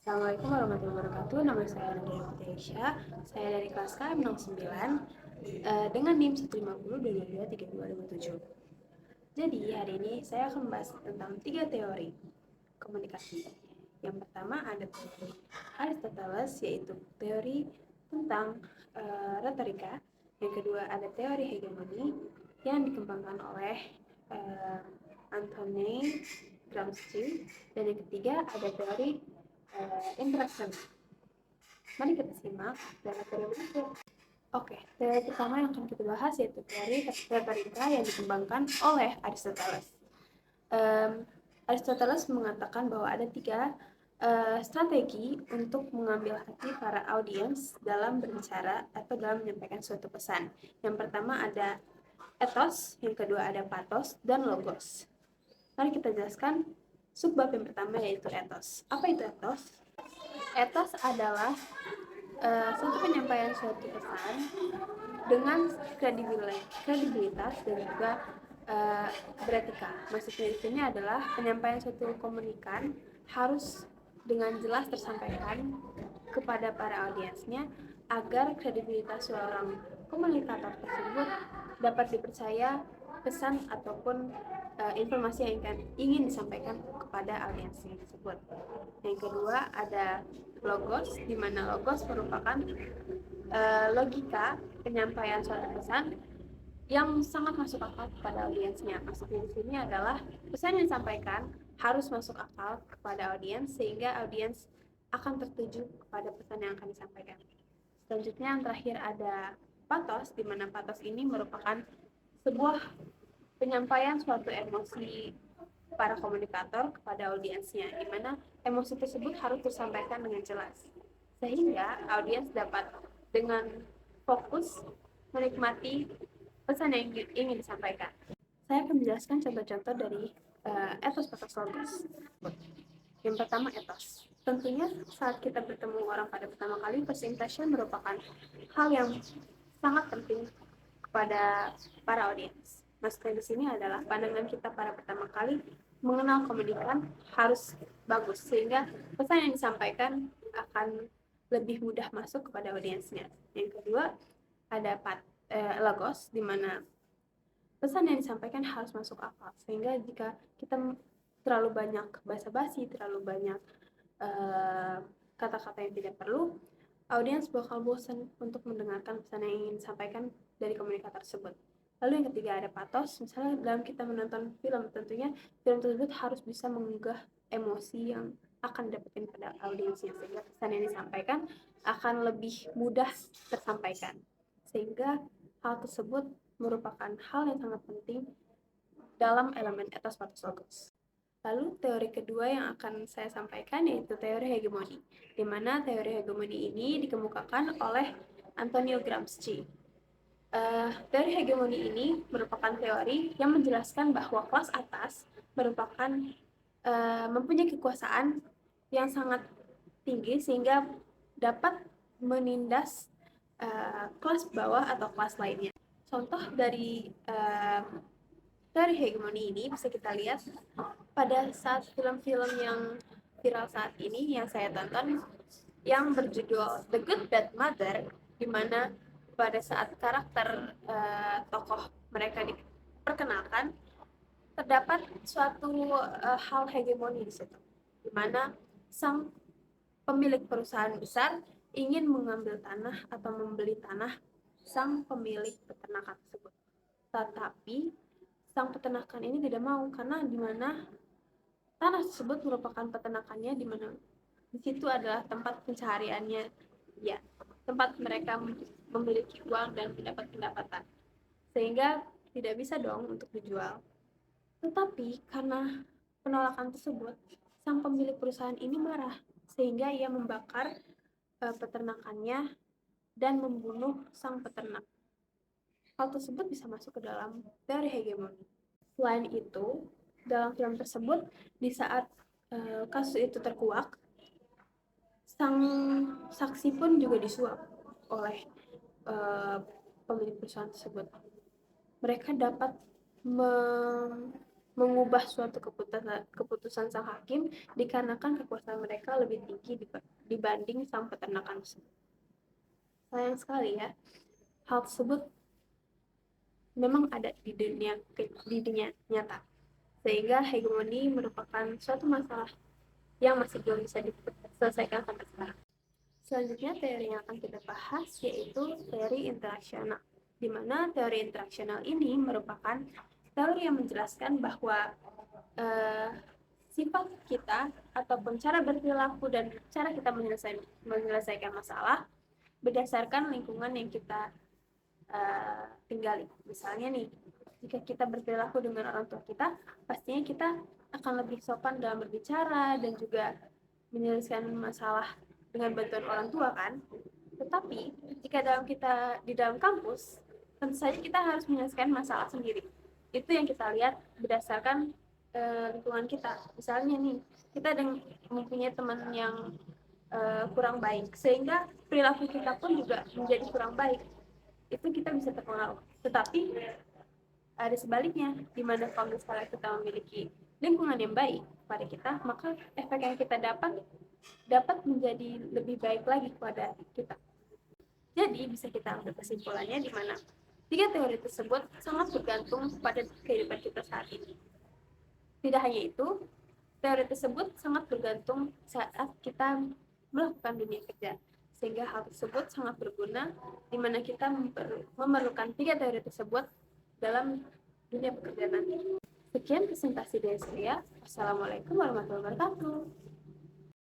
Assalamualaikum warahmatullahi wabarakatuh. Nama saya Nadia Fatisha. Saya dari kelas K09 dengan NIM 150 Jadi hari ini saya akan membahas tentang 3 teori komunikasi. Yang pertama ada teori Aristoteles, yaitu teori tentang retorika. Yang kedua ada teori hegemoni yang dikembangkan oleh Anthony Gramsci. Dan yang ketiga ada teori interaction. Mari kita simak dari teori berikut. Oke, teori pertama yang akan kita bahas yaitu teori retorika yang dikembangkan oleh Aristoteles. Aristoteles mengatakan bahwa ada 3 strategi untuk mengambil hati para audiens dalam berbicara atau dalam menyampaikan suatu pesan. Yang pertama ada ethos, yang kedua ada pathos, dan logos. Mari kita jelaskan subbab yang pertama yaitu ethos. Apa itu ethos? Ethos adalah suatu penyampaian suatu pesan dengan kredibilitas dan juga beretika. Maksudnya di sini adalah penyampaian suatu komunikan harus dengan jelas tersampaikan kepada para audiensnya agar kredibilitas seorang komunikator tersebut dapat dipercaya pesan ataupun informasi yang ingin disampaikan kepada audiens tersebut. Yang kedua ada logos, di mana logos merupakan logika penyampaian suatu pesan yang sangat masuk akal kepada audiensnya. Maksudnya di sini adalah pesan yang disampaikan harus masuk akal kepada audiens sehingga audiens akan tertuju kepada pesan yang akan disampaikan. Selanjutnya yang terakhir ada pathos, di mana pathos ini merupakan sebuah penyampaian suatu emosi para komunikator kepada audiensnya, di mana emosi tersebut harus tersampaikan dengan jelas sehingga audiens dapat dengan fokus menikmati pesan yang ingin disampaikan. Saya akan menjelaskan contoh-contoh dari ethos pathos logos. Yang pertama etos. Tentunya saat kita bertemu orang pada pertama kali, first impression merupakan hal yang sangat penting kepada para audiens. Maksudnya di sini adalah pandangan kita pada pertama kali mengenal komunikan harus bagus sehingga pesan yang disampaikan akan lebih mudah masuk kepada audiensnya. Yang kedua ada logos, di mana pesan yang disampaikan harus masuk akal sehingga jika kita terlalu banyak basa-basi, terlalu banyak kata-kata yang tidak perlu, audiens bakal bosan untuk mendengarkan pesan yang ingin disampaikan dari komunikator tersebut. Lalu yang ketiga ada pathos. Misalnya dalam kita menonton film, tentunya film tersebut harus bisa menggugah emosi yang akan didapatkan pada audiensnya sehingga pesan yang disampaikan akan lebih mudah tersampaikan. Sehingga hal tersebut merupakan hal yang sangat penting dalam elemen ethos pathos logos. Lalu teori kedua yang akan saya sampaikan yaitu teori hegemoni, di mana teori hegemoni ini dikemukakan oleh Antonio Gramsci. Teori hegemoni ini merupakan teori yang menjelaskan bahwa kelas atas merupakan mempunyai kekuasaan yang sangat tinggi sehingga dapat menindas kelas bawah atau kelas lainnya. Contoh dari teori hegemoni ini bisa kita lihat pada saat film-film yang viral saat ini yang saya tonton yang berjudul The Good Bad Mother, di mana pada saat karakter tokoh mereka diperkenalkan terdapat suatu hal hegemoni di situ, di mana sang pemilik perusahaan besar ingin mengambil tanah atau membeli tanah sang pemilik peternakan tersebut. Tetapi sang peternakan ini tidak mau karena di mana tanah tersebut merupakan peternakannya, di mana di situ adalah tempat pencahariannya, ya, tempat mereka memiliki uang dan mendapat pendapatan, sehingga tidak bisa dong untuk dijual. Tetapi karena penolakan tersebut, sang pemilik perusahaan ini marah sehingga ia membakar peternakannya dan membunuh sang peternak. Hal tersebut bisa masuk ke dalam teori hegemoni. Selain itu, dalam film tersebut, di saat kasus itu terkuak, sang saksi pun juga disuap oleh pemilik perusahaan tersebut. Mereka dapat mengubah suatu keputusan sang hakim dikarenakan kekuasaan mereka lebih tinggi dibanding sang peternakan tersebut. Sayang sekali ya, hal tersebut memang ada di dunia nyata, sehingga hegemoni merupakan suatu masalah yang masih belum bisa diselesaikan sampai sekarang. Selanjutnya teori yang akan kita bahas yaitu teori interaksional, di mana teori interaksional ini merupakan teori yang menjelaskan bahwa sifat kita ataupun cara berperilaku dan cara kita menyelesaikan masalah berdasarkan lingkungan yang kita tinggali. Misalnya nih, jika kita berperilaku dengan orang tua kita, pastinya kita akan lebih sopan dalam berbicara dan juga menyelesaikan masalah dengan bantuan orang tua kan. Tetapi jika di dalam kampus, tentu saja kita harus menyelesaikan masalah sendiri. Itu yang kita lihat berdasarkan lingkungan kita. Misalnya nih, kita mempunyai teman yang kurang baik, sehingga perilaku kita pun juga menjadi kurang baik. Itu kita bisa terpengaruh. Tetapi ada sebaliknya, di mana kalau misalnya kita memiliki lingkungan yang baik pada kita, maka efek yang kita dapat menjadi lebih baik lagi kepada kita. Jadi bisa kita ambil kesimpulannya di mana tiga teori tersebut sangat bergantung pada kehidupan kita saat ini. Tidak hanya itu, teori tersebut sangat bergantung saat kita melakukan dunia kerja, sehingga hal tersebut sangat berguna di mana kita memerlukan tiga teori tersebut dalam dunia pekerjaan nanti. Sekian presentasi dari saya. Wassalamualaikum warahmatullahi wabarakatuh.